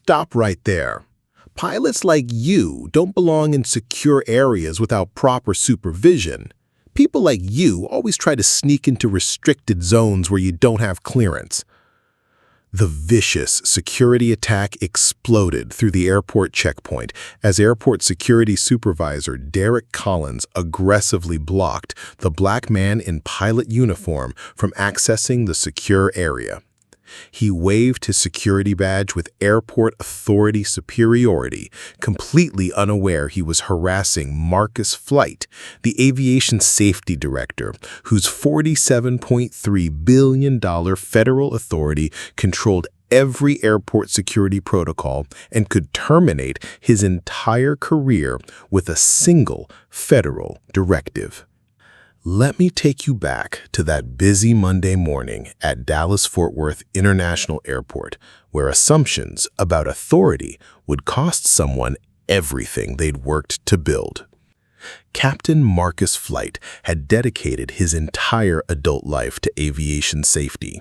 Stop right there. Pilots like you don't belong in secure areas without proper supervision. People like you always try to sneak into restricted zones where you don't have clearance. The vicious security attack exploded through the airport checkpoint as Airport Security Supervisor Derek Collins aggressively blocked the black man in pilot uniform from accessing the secure area. He waved his security badge with airport authority superiority, completely unaware he was harassing Marcus Flight, the Aviation Safety Director, whose $47.3 billion federal authority controlled every airport security protocol and could terminate his entire career with a single federal directive. Let me take you back to that busy Monday morning at Dallas-Fort Worth International Airport, where assumptions about authority would cost someone everything they'd worked to build. Captain Marcus Flight had dedicated his entire adult life to aviation safety.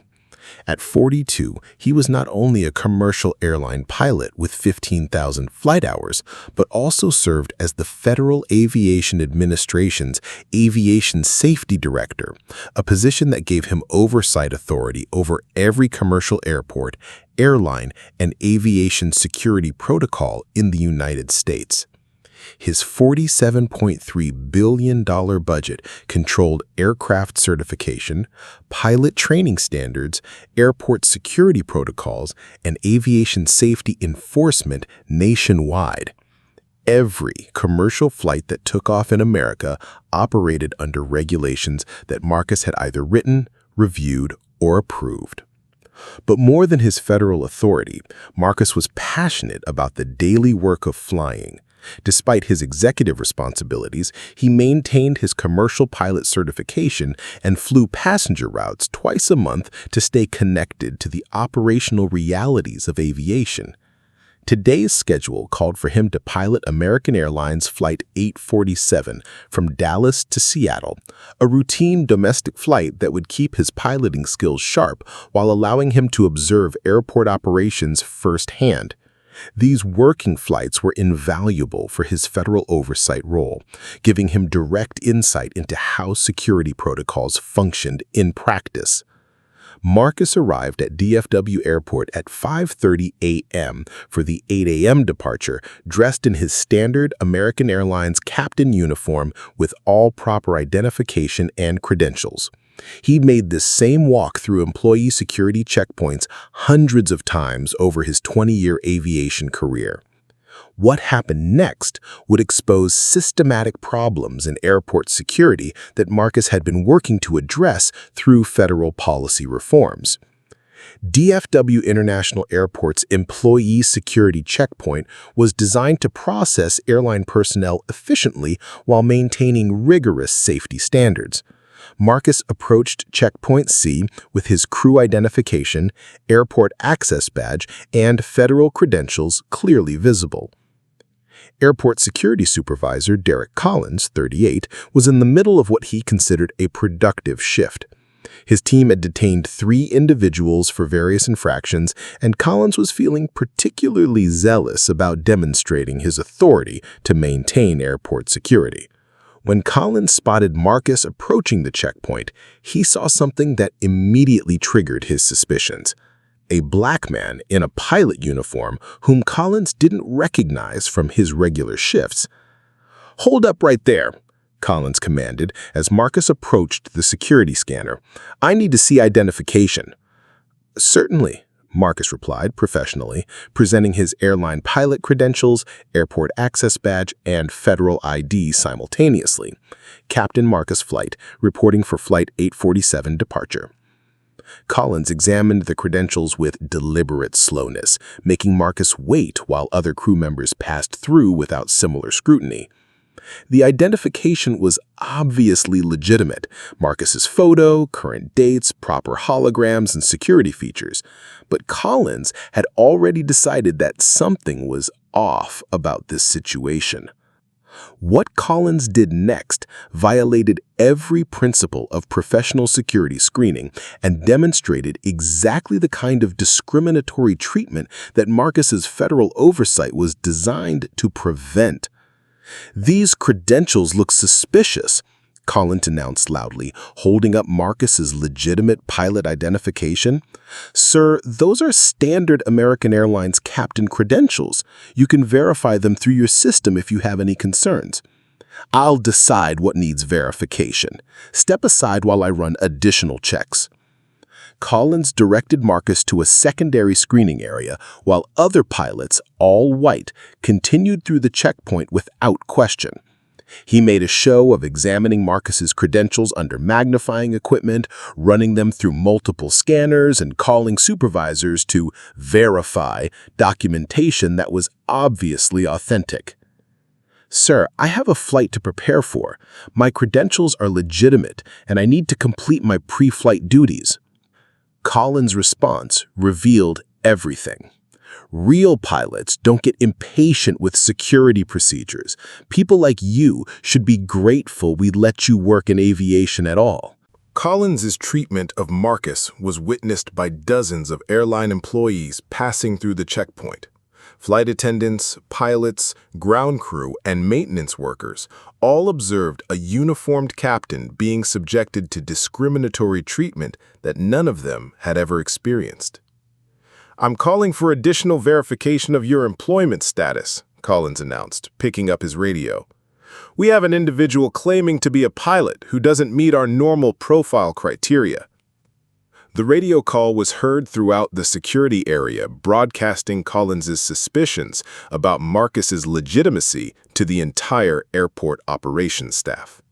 At 42, he was not only a commercial airline pilot with 15,000 flight hours, but also served as the Federal Aviation Administration's Aviation Safety Director, a position that gave him oversight authority over every commercial airport, airline, and aviation security protocol in the United States. His $47.3 billion budget controlled aircraft certification, pilot training standards, airport security protocols, and aviation safety enforcement nationwide. Every commercial flight that took off in America operated under regulations that Marcus had either written, reviewed, or approved. But more than his federal authority, Marcus was passionate about the daily work of flying. Despite his executive responsibilities, he maintained his commercial pilot certification and flew passenger routes twice a month to stay connected to the operational realities of aviation. Today's schedule called for him to pilot American Airlines Flight 847 from Dallas to Seattle, a routine domestic flight that would keep his piloting skills sharp while allowing him to observe airport operations firsthand. These working flights were invaluable for his federal oversight role, giving him direct insight into how security protocols functioned in practice. Marcus arrived at DFW Airport at 5:30 a.m. for the 8 a.m. departure, dressed in his standard American Airlines captain uniform with all proper identification and credentials. He made this same walk through employee security checkpoints hundreds of times over his 20-year aviation career. What happened next would expose systematic problems in airport security that Marcus had been working to address through federal policy reforms. DFW International Airport's employee security checkpoint was designed to process airline personnel efficiently while maintaining rigorous safety standards. Marcus approached Checkpoint C with his crew identification, airport access badge, and federal credentials clearly visible. Airport Security Supervisor Derek Collins, 38, was in the middle of what he considered a productive shift. His team had detained 3 individuals for various infractions, and Collins was feeling particularly zealous about demonstrating his authority to maintain airport security. When Collins spotted Marcus approaching the checkpoint, he saw something that immediately triggered his suspicions. A black man in a pilot uniform whom Collins didn't recognize from his regular shifts. "Hold up right there," Collins commanded as Marcus approached the security scanner. "I need to see identification." "Certainly," Marcus replied professionally, presenting his airline pilot credentials, airport access badge, and federal ID simultaneously. Captain Marcus Flight, reporting for Flight 847 departure. Collins examined the credentials with deliberate slowness, making Marcus wait while other crew members passed through without similar scrutiny. The identification was obviously legitimate. Marcus's photo, current dates, proper holograms, and security features. But Collins had already decided that something was off about this situation. What Collins did next violated every principle of professional security screening and demonstrated exactly the kind of discriminatory treatment that Marcus's federal oversight was designed to prevent. "These credentials look suspicious," Collins announced loudly, holding up Marcus's legitimate pilot identification. "Sir, those are standard American Airlines captain credentials. You can verify them through your system if you have any concerns." "I'll decide what needs verification. Step aside while I run additional checks." Collins directed Marcus to a secondary screening area, while other pilots, all white, continued through the checkpoint without question. He made a show of examining Marcus's credentials under magnifying equipment, running them through multiple scanners, and calling supervisors to verify documentation that was obviously authentic. "Sir, I have a flight to prepare for. My credentials are legitimate, and I need to complete my pre-flight duties." Collins' response revealed everything. Real pilots don't get impatient with security procedures. People like you should be grateful we let you work in aviation at all. Collins's treatment of Marcus was witnessed by dozens of airline employees passing through the checkpoint. Flight attendants, pilots, ground crew, and maintenance workers all observed a uniformed captain being subjected to discriminatory treatment that none of them had ever experienced. "I'm calling for additional verification of your employment status," Collins announced, picking up his radio. "We have an individual claiming to be a pilot who doesn't meet our normal profile criteria." The radio call was heard throughout the security area, broadcasting Collins's suspicions about Marcus's legitimacy to the entire airport operations staff.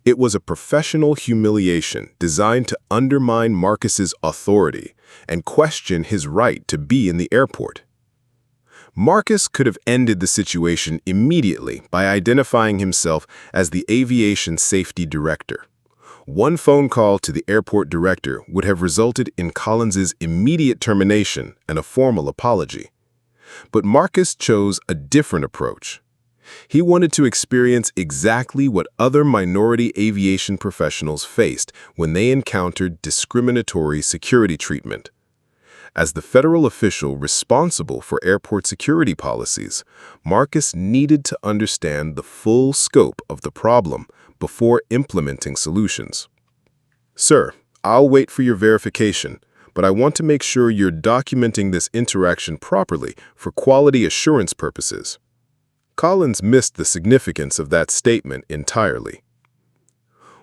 It was a professional humiliation designed to undermine Marcus's authority and question his right to be in the airport. Marcus could have ended the situation immediately by identifying himself as the Aviation Safety Director. One phone call to the airport director would have resulted in Collins's immediate termination and a formal apology. But Marcus chose a different approach. He wanted to experience exactly what other minority aviation professionals faced when they encountered discriminatory security treatment. As the federal official responsible for airport security policies, Marcus needed to understand the full scope of the problem before implementing solutions. "Sir, I'll wait for your verification, but I want to make sure you're documenting this interaction properly for quality assurance purposes." Collins missed the significance of that statement entirely.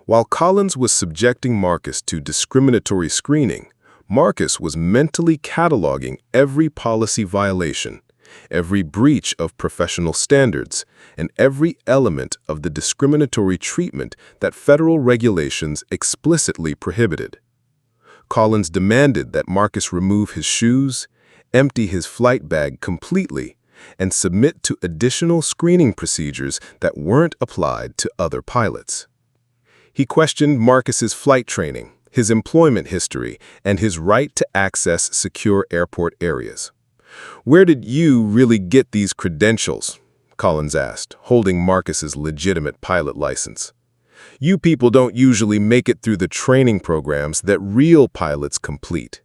While Collins was subjecting Marcus to discriminatory screening, Marcus was mentally cataloging every policy violation, every breach of professional standards, and every element of the discriminatory treatment that federal regulations explicitly prohibited. Collins demanded that Marcus remove his shoes, empty his flight bag completely, and submit to additional screening procedures that weren't applied to other pilots. He questioned Marcus's flight training, his employment history, and his right to access secure airport areas. "Where did you really get these credentials?" Collins asked, holding Marcus's legitimate pilot license. "You people don't usually make it through the training programs that real pilots complete."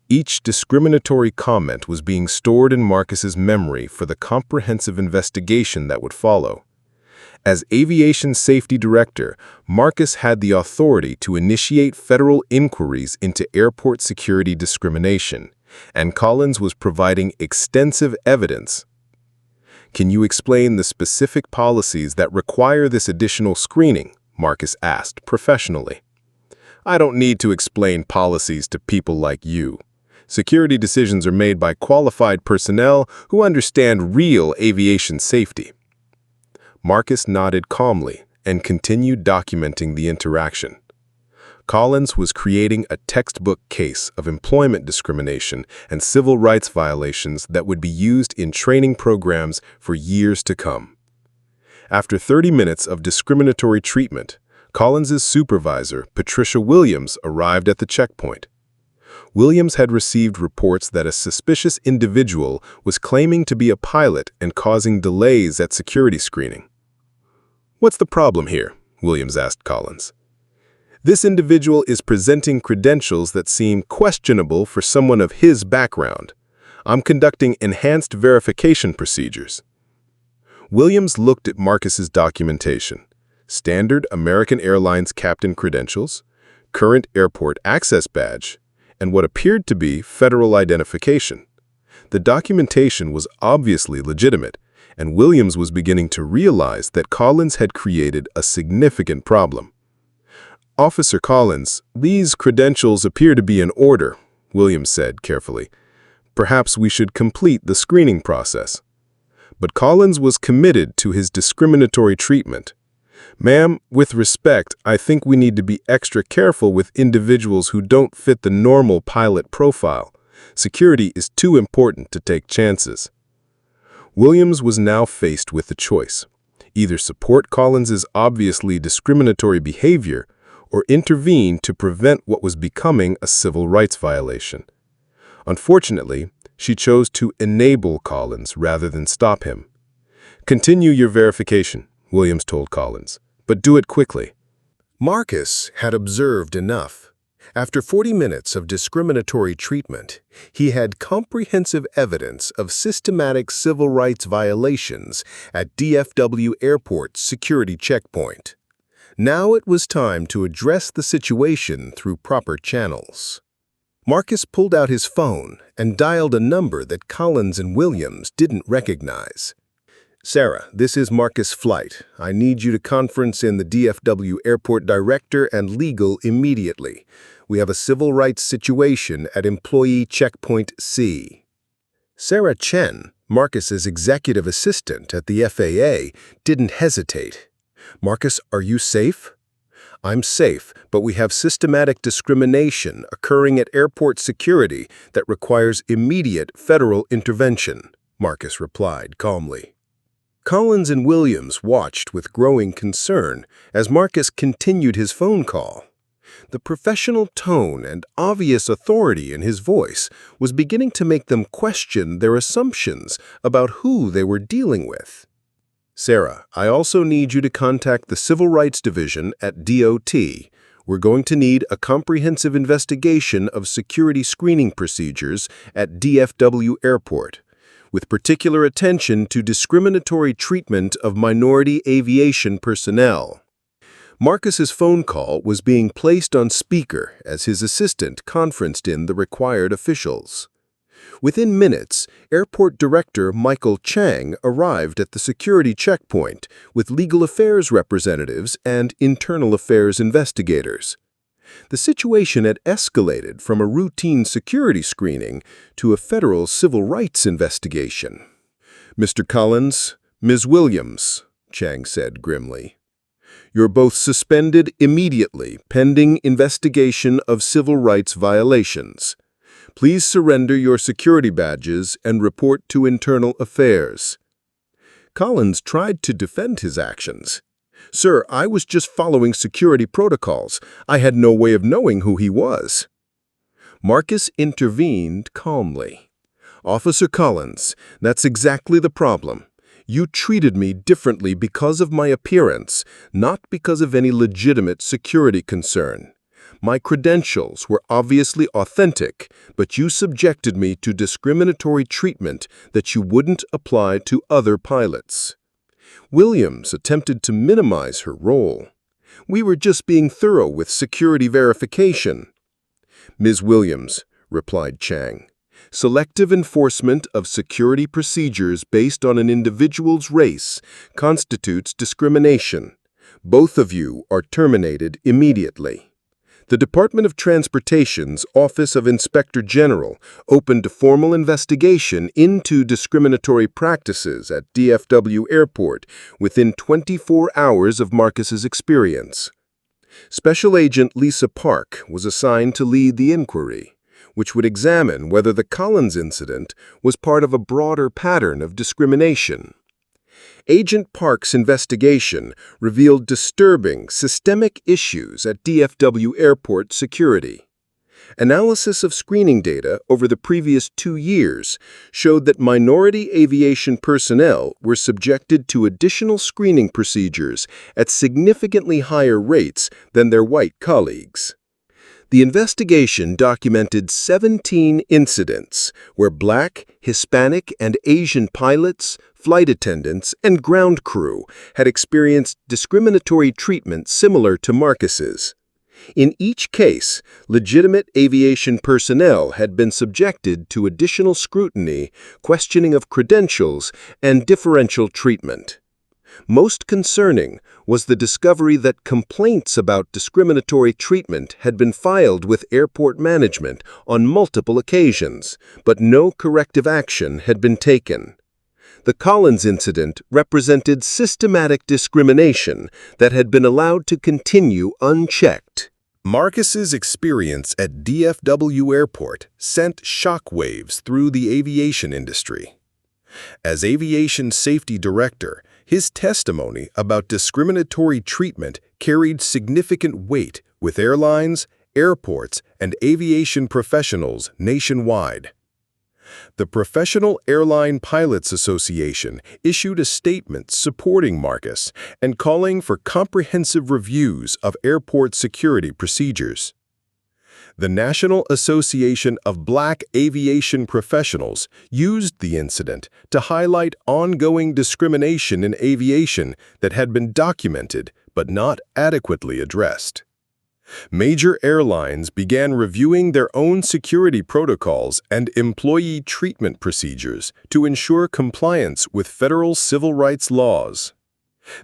Each discriminatory comment was being stored in Marcus's memory for the comprehensive investigation that would follow. As Aviation Safety Director, Marcus had the authority to initiate federal inquiries into airport security discrimination, and Collins was providing extensive evidence. "Can you explain the specific policies that require this additional screening?" Marcus asked professionally. "I don't need to explain policies to people like you. Security decisions are made by qualified personnel who understand real aviation safety." Marcus nodded calmly and continued documenting the interaction. Collins was creating a textbook case of employment discrimination and civil rights violations that would be used in training programs for years to come. After 30 minutes of discriminatory treatment, Collins's supervisor, Patricia Williams, arrived at the checkpoint. Williams had received reports that a suspicious individual was claiming to be a pilot and causing delays at security screening. "What's the problem here?" Williams asked Collins. "This individual is presenting credentials that seem questionable for someone of his background. I'm conducting enhanced verification procedures." Williams looked at Marcus's documentation: standard American Airlines captain credentials, current airport access badge, and what appeared to be federal identification. The documentation was obviously legitimate, and Williams was beginning to realize that Collins had created a significant problem. "Officer Collins, these credentials appear to be in order," Williams said carefully. "Perhaps we should complete the screening process." But Collins was committed to his discriminatory treatment. "Ma'am, with respect, I think we need to be extra careful with individuals who don't fit the normal pilot profile. Security is too important to take chances." Williams was now faced with a choice: either support Collins's obviously discriminatory behavior or intervene to prevent what was becoming a civil rights violation. Unfortunately, she chose to enable Collins rather than stop him. "Continue your verification," Williams told Collins, "but do it quickly." Marcus had observed enough. After 40 minutes of discriminatory treatment, he had comprehensive evidence of systematic civil rights violations at DFW Airport's security checkpoint. Now it was time to address the situation through proper channels. Marcus pulled out his phone and dialed a number that Collins and Williams didn't recognize. "Sarah, this is Marcus Flight. I need you to conference in the DFW Airport Director and Legal immediately. We have a civil rights situation at Employee Checkpoint C." Sarah Chen, Marcus's executive assistant at the FAA, didn't hesitate. "Marcus, are you safe?" "I'm safe, but we have systematic discrimination occurring at airport security that requires immediate federal intervention," Marcus replied calmly. Collins and Williams watched with growing concern as Marcus continued his phone call. The professional tone and obvious authority in his voice was beginning to make them question their assumptions about who they were dealing with. "Sarah, I also need you to contact the Civil Rights Division at DOT. We're going to need a comprehensive investigation of security screening procedures at DFW Airport, with particular attention to discriminatory treatment of minority aviation personnel." Marcus's phone call was being placed on speaker as his assistant conferenced in the required officials. Within minutes, Airport Director Michael Chang arrived at the security checkpoint with legal affairs representatives and internal affairs investigators. The situation had escalated from a routine security screening to a federal civil rights investigation. "Mr. Collins, Ms. Williams," Chang said grimly, "you're both suspended immediately pending investigation of civil rights violations. Please surrender your security badges and report to Internal Affairs." Collins tried to defend his actions. "Sir, I was just following security protocols. I had no way of knowing who he was." Marcus intervened calmly. "Officer Collins, that's exactly the problem. You treated me differently because of my appearance, not because of any legitimate security concern. My credentials were obviously authentic, but you subjected me to discriminatory treatment that you wouldn't apply to other pilots." Williams attempted to minimize her role. "We were just being thorough with security verification." "Ms. Williams," replied Chang, "selective enforcement of security procedures based on an individual's race constitutes discrimination. Both of you are terminated immediately." The Department of Transportation's Office of Inspector General opened a formal investigation into discriminatory practices at DFW Airport within 24 hours of Marcus's experience. Special Agent Lisa Park was assigned to lead the inquiry, which would examine whether the Collins incident was part of a broader pattern of discrimination. Agent Park's investigation revealed disturbing, systemic issues at DFW Airport security. Analysis of screening data over the previous 2 years showed that minority aviation personnel were subjected to additional screening procedures at significantly higher rates than their white colleagues. The investigation documented 17 incidents where Black, Hispanic, and Asian pilots, flight attendants, and ground crew had experienced discriminatory treatment similar to Marcus's. In each case, legitimate aviation personnel had been subjected to additional scrutiny, questioning of credentials, and differential treatment. Most concerning was the discovery that complaints about discriminatory treatment had been filed with airport management on multiple occasions, but no corrective action had been taken. The Collins incident represented systematic discrimination that had been allowed to continue unchecked. Marcus's experience at DFW Airport sent shockwaves through the aviation industry. As Aviation Safety Director, his testimony about discriminatory treatment carried significant weight with airlines, airports, and aviation professionals nationwide. The Professional Airline Pilots Association issued a statement supporting Marcus and calling for comprehensive reviews of airport security procedures. The National Association of Black Aviation Professionals used the incident to highlight ongoing discrimination in aviation that had been documented but not adequately addressed. Major airlines began reviewing their own security protocols and employee treatment procedures to ensure compliance with federal civil rights laws.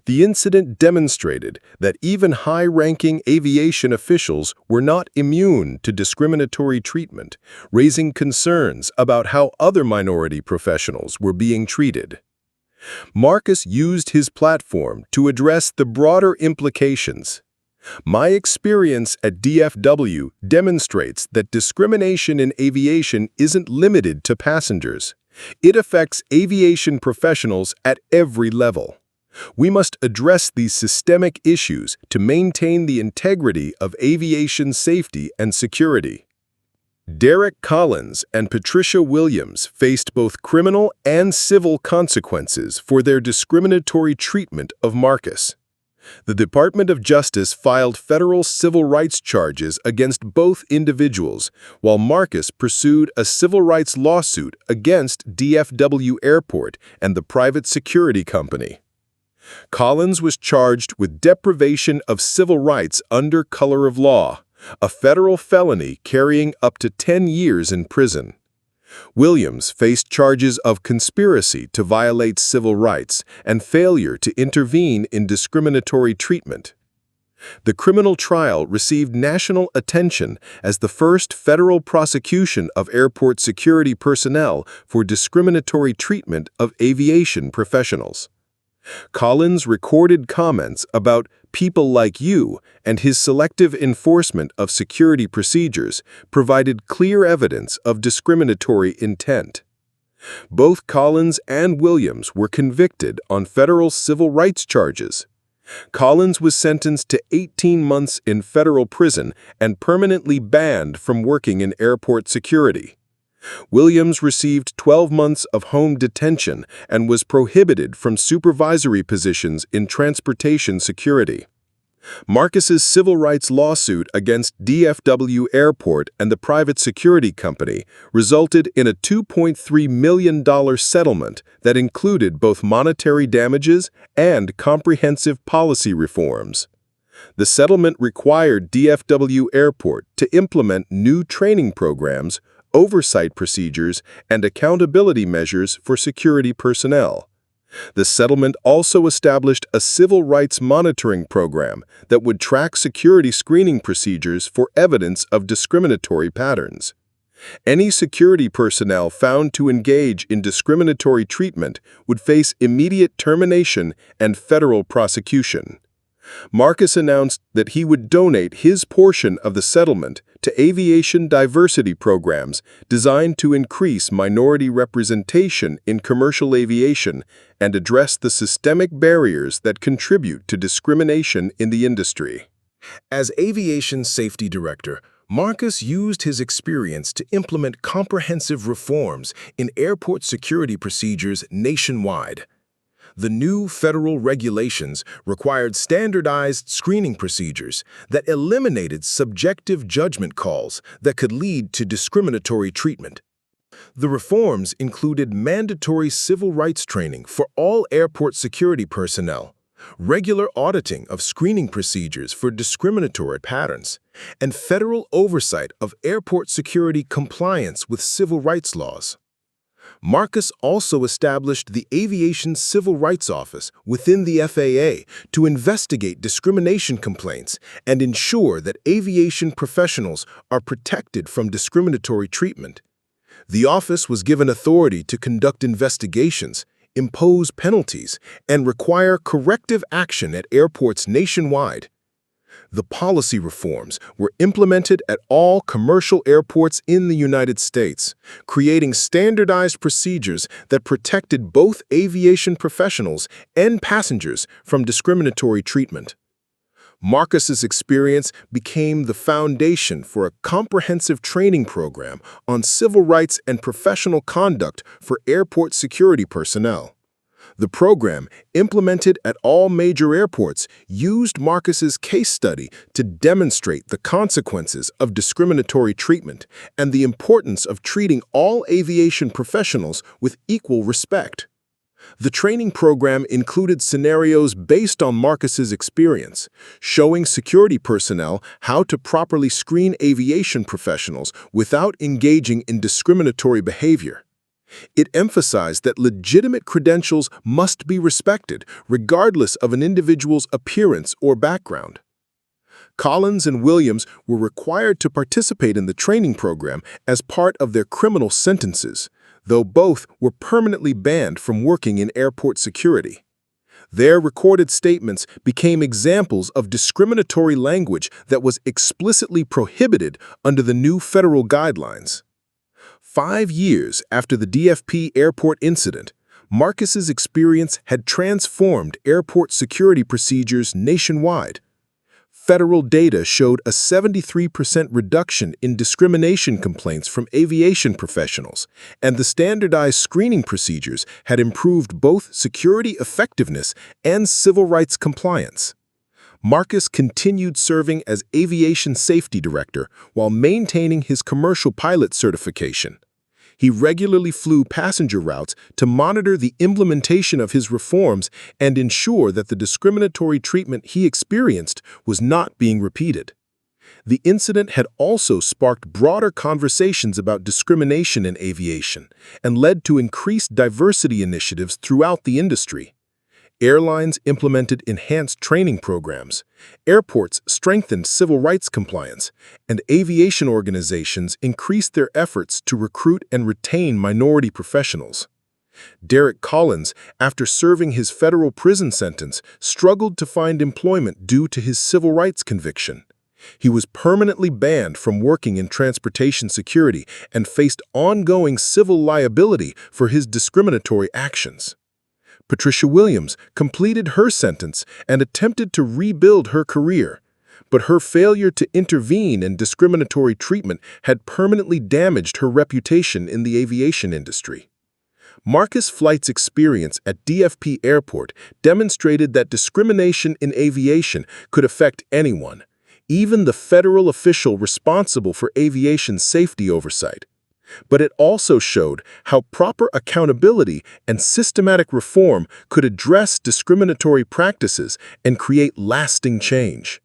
The incident demonstrated that even high-ranking aviation officials were not immune to discriminatory treatment, raising concerns about how other minority professionals were being treated. Marcus used his platform to address the broader implications. My experience at DFW demonstrates that discrimination in aviation isn't limited to passengers. It affects aviation professionals at every level. We must address these systemic issues to maintain the integrity of aviation safety and security. Derek Collins and Patricia Williams faced both criminal and civil consequences for their discriminatory treatment of Marcus. The Department of Justice filed federal civil rights charges against both individuals, while Marcus pursued a civil rights lawsuit against DFW Airport and the private security company. Collins was charged with deprivation of civil rights under color of law, a federal felony carrying up to 10 years in prison. Williams faced charges of conspiracy to violate civil rights and failure to intervene in discriminatory treatment. The criminal trial received national attention as the first federal prosecution of airport security personnel for discriminatory treatment of aviation professionals. Collins recorded comments about "people like you" and his selective enforcement of security procedures provided clear evidence of discriminatory intent. Both Collins and Williams were convicted on federal civil rights charges. Collins was sentenced to 18 months in federal prison and permanently banned from working in airport security. Williams received 12 months of home detention and was prohibited from supervisory positions in transportation security. Marcus's civil rights lawsuit against DFW Airport and the private security company resulted in a $2.3 million settlement that included both monetary damages and comprehensive policy reforms. The settlement required DFW Airport to implement new training programs, oversight procedures, and accountability measures for security personnel. The settlement also established a civil rights monitoring program that would track security screening procedures for evidence of discriminatory patterns. Any security personnel found to engage in discriminatory treatment would face immediate termination and federal prosecution. Marcus announced that he would donate his portion of the settlement to aviation diversity programs designed to increase minority representation in commercial aviation and address the systemic barriers that contribute to discrimination in the industry. As Aviation Safety Director, Marcus used his experience to implement comprehensive reforms in airport security procedures nationwide. The new federal regulations required standardized screening procedures that eliminated subjective judgment calls that could lead to discriminatory treatment. The reforms included mandatory civil rights training for all airport security personnel, regular auditing of screening procedures for discriminatory patterns, and federal oversight of airport security compliance with civil rights laws. Marcus also established the Aviation Civil Rights Office within the FAA to investigate discrimination complaints and ensure that aviation professionals are protected from discriminatory treatment. The office was given authority to conduct investigations, impose penalties, and require corrective action at airports nationwide. The policy reforms were implemented at all commercial airports in the United States, creating standardized procedures that protected both aviation professionals and passengers from discriminatory treatment. Marcus's experience became the foundation for a comprehensive training program on civil rights and professional conduct for airport security personnel. The program, implemented at all major airports, used Marcus's case study to demonstrate the consequences of discriminatory treatment and the importance of treating all aviation professionals with equal respect. The training program included scenarios based on Marcus's experience, showing security personnel how to properly screen aviation professionals without engaging in discriminatory behavior. It emphasized that legitimate credentials must be respected, regardless of an individual's appearance or background. Collins and Williams were required to participate in the training program as part of their criminal sentences, though both were permanently banned from working in airport security. Their recorded statements became examples of discriminatory language that was explicitly prohibited under the new federal guidelines. 5 years after the DFP airport incident, Marcus's experience had transformed airport security procedures nationwide. Federal data showed a 73% reduction in discrimination complaints from aviation professionals, and the standardized screening procedures had improved both security effectiveness and civil rights compliance. Marcus continued serving as Aviation Safety Director while maintaining his commercial pilot certification. He regularly flew passenger routes to monitor the implementation of his reforms and ensure that the discriminatory treatment he experienced was not being repeated. The incident had also sparked broader conversations about discrimination in aviation and led to increased diversity initiatives throughout the industry. Airlines implemented enhanced training programs, airports strengthened civil rights compliance, and aviation organizations increased their efforts to recruit and retain minority professionals. Derek Collins, after serving his federal prison sentence, struggled to find employment due to his civil rights conviction. He was permanently banned from working in transportation security and faced ongoing civil liability for his discriminatory actions. Patricia Williams completed her sentence and attempted to rebuild her career, but her failure to intervene in discriminatory treatment had permanently damaged her reputation in the aviation industry. Marcus Flight's experience at DFP Airport demonstrated that discrimination in aviation could affect anyone, even the federal official responsible for aviation safety oversight. But it also showed how proper accountability and systematic reform could address discriminatory practices and create lasting change.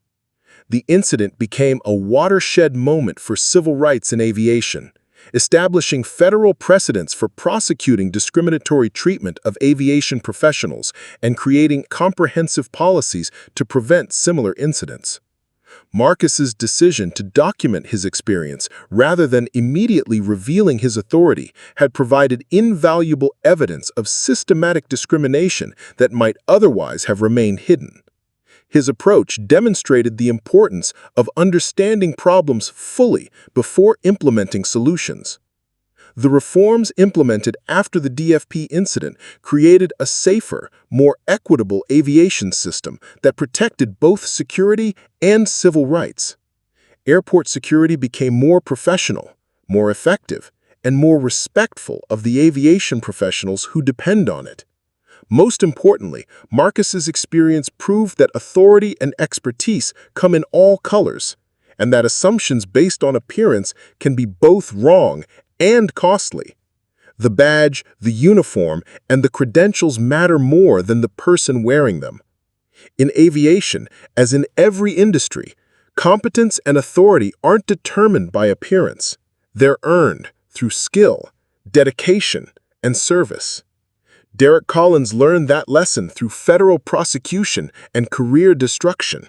The incident became a watershed moment for civil rights in aviation, establishing federal precedents for prosecuting discriminatory treatment of aviation professionals and creating comprehensive policies to prevent similar incidents. Marcus's decision to document his experience rather than immediately revealing his authority had provided invaluable evidence of systematic discrimination that might otherwise have remained hidden. His approach demonstrated the importance of understanding problems fully before implementing solutions. The reforms implemented after the DFP incident created a safer, more equitable aviation system that protected both security and civil rights. airport security became more professional, more effective, and more respectful of the aviation professionals who depend on it. Most importantly, Marcus's experience proved that authority and expertise come in all colors, and that assumptions based on appearance can be both wrong and costly. The badge, the uniform, and the credentials matter more than the person wearing them. In aviation, as in every industry, competence and authority aren't determined by appearance. They're earned through skill, dedication, and service. Derek Collins learned that lesson through federal prosecution and career destruction,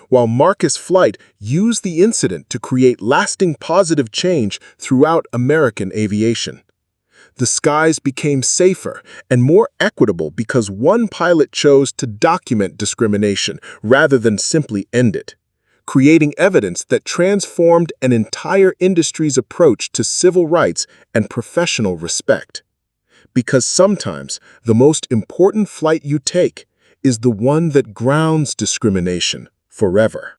while Marcus Flight used the incident to create lasting positive change throughout American aviation. The skies became safer and more equitable because one pilot chose to document discrimination rather than simply end it, creating evidence that transformed an entire industry's approach to civil rights and professional respect. Because sometimes the most important flight you take is the one that grounds discrimination forever.